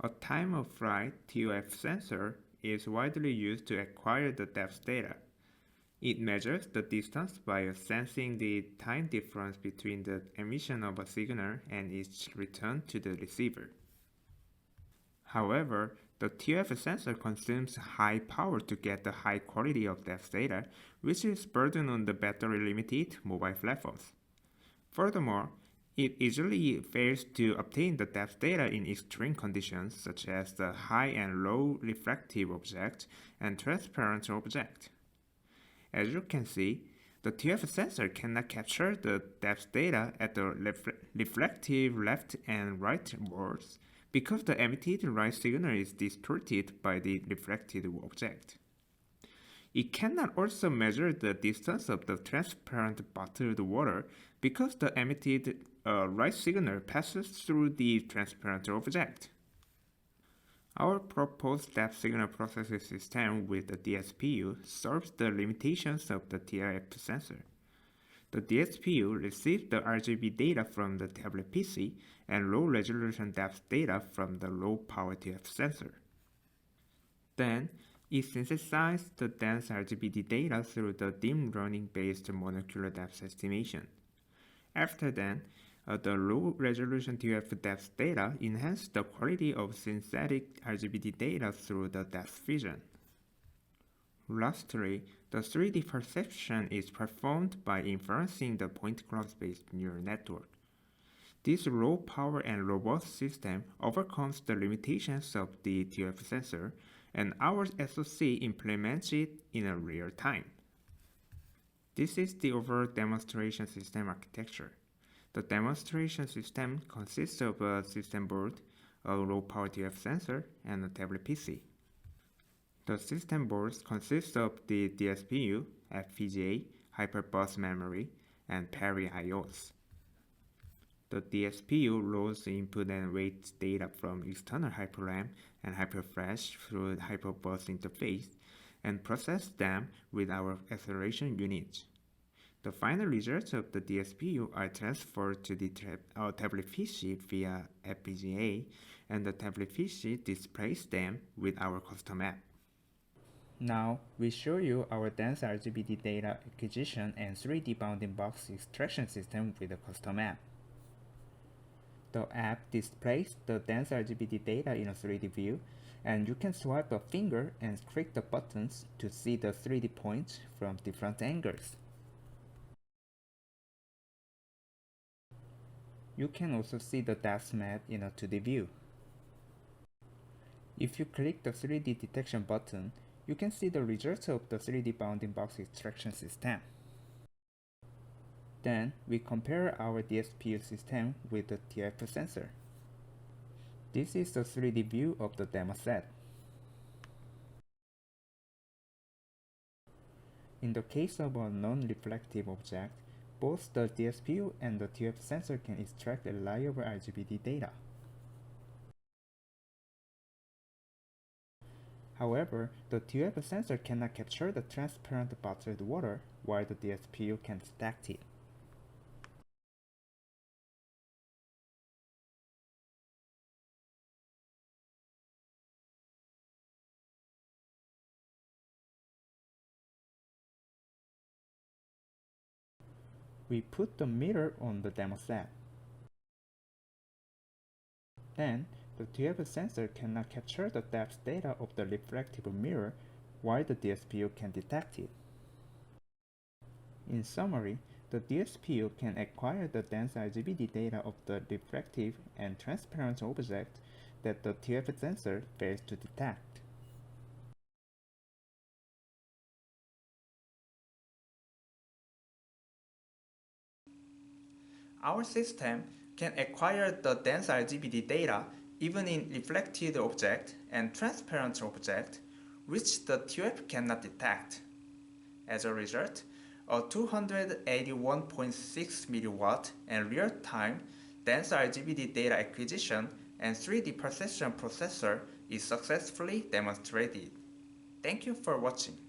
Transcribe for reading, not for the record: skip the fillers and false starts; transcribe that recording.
A time-of-flight TOF sensor is widely used to acquire the depth data. It measures the distance by sensing the time difference between the emission of a signal and its return to the receiver. However, the TOF sensor consumes high power to get the high quality of depth data, which is burden on the battery-limited mobile platforms. Furthermore, it easily fails to obtain the depth data in extreme conditions such as the high and low reflective object and transparent object. As you can see, the TOF sensor cannot capture the depth data at the reflective left and right walls because the emitted light signal is distorted by the reflected object. It cannot also measure the distance of the transparent bottled water because the emitted light signal passes through the transparent object. Our proposed depth signal processing system with the DSPU solves the limitations of the TOF sensor. The DSPU receives the RGB data from the tablet PC and low-resolution depth data from the low-power TOF sensor. Then, it synthesizes the dense RGB-D data through the dim learning-based molecular depth estimation. After that, the low-resolution TOF depth data enhance the quality of synthetic RGB-D data through the depth vision. Lastly, the 3D perception is performed by inferencing the point cloud-based neural network. This low-power and robust system overcomes the limitations of the TOF sensor, and our SoC implements it in a real time. This is the overall demonstration system architecture. The demonstration system consists of a system board, a low-power TOF sensor, and a tablet PC. The system boards consist of the DSPU, FPGA, hyperbus memory, and peri-IOs. The DSPU loads the input and weight data from external HyperRAM and HyperFlash through the hyperbus interface and processes them with our acceleration unit. The final results of the DSPU are transferred to the tablet PC via FPGA, and the tablet PC displays them with our custom app. Now, we show you our dense RGB-D data acquisition and 3D bounding box extraction system with a custom app. The app displays the dense RGB-D data in a 3D view, and you can swipe a finger and click the buttons to see the 3D points from different angles. You can also see the depth map in a 2D view. If you click the 3D detection button, you can see the results of the 3D bounding box extraction system. Then, we compare our DSPU system with the TOF sensor. This is the 3D view of the demo set. In the case of a non-reflective object, both the DSPU and the TOF sensor can extract reliable RGB-D data. However, the TOF sensor cannot capture the transparent bottled water, while the DSPU can detect it. We put the mirror on the demo set. Then, the TOF sensor cannot capture the depth data of the reflective mirror, while the DSPU can detect it. In summary, the DSPU can acquire the dense RGB-D data of the reflective and transparent object that the TOF sensor fails to detect. Our system can acquire the dense RGB-D data even in reflected object and transparent object, which the TOF cannot detect. As a result, a 281.6 mW and real-time dense RGB-D data acquisition and 3D perception processor is successfully demonstrated. Thank you for watching.